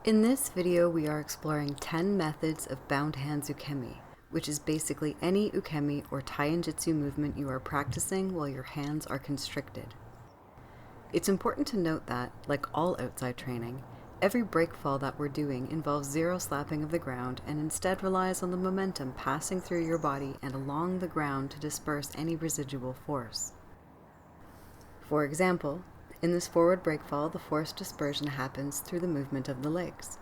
In this video, we are exploring 10 methods of bound hands ukemi, which is basically any ukemi or taijutsu movement you are practicing while your hands are constricted. It's important to note that, like all outside training, every breakfall that we're doing involves zero slapping of the ground and instead relies on the momentum passing through your body and along the ground to disperse any residual force. For example, in this forward breakfall, the force dispersion happens through the movement of the legs.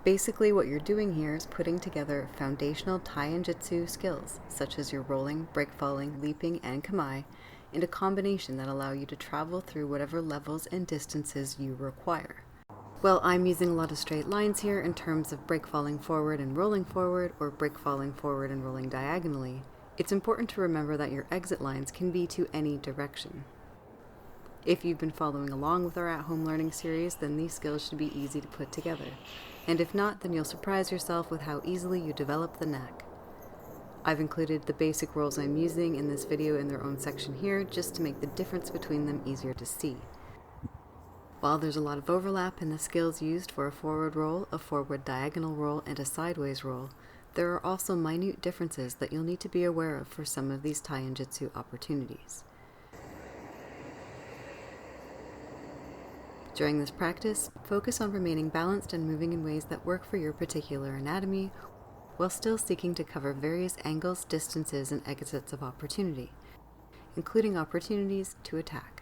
Basically, what you're doing here is putting together foundational taijutsu skills, such as your rolling, breakfalling, leaping, and kamae, in a combination that allow you to travel through whatever levels and distances you require. Well, I'm using a lot of straight lines here in terms of breakfalling forward and rolling forward, or breakfalling forward and rolling diagonally. It's important to remember that your exit lines can be to any direction. If you've been following along with our at-home learning series, then these skills should be easy to put together. And if not, then you'll surprise yourself with how easily you develop the knack. I've included the basic rolls I'm using in this video in their own section here, just to make the difference between them easier to see. While there's a lot of overlap in the skills used for a forward roll, a forward diagonal roll, and a sideways roll, there are also minute differences that you'll need to be aware of for some of these taijutsu opportunities. During this practice, focus on remaining balanced and moving in ways that work for your particular anatomy, while still seeking to cover various angles, distances, and exits of opportunity, including opportunities to attack.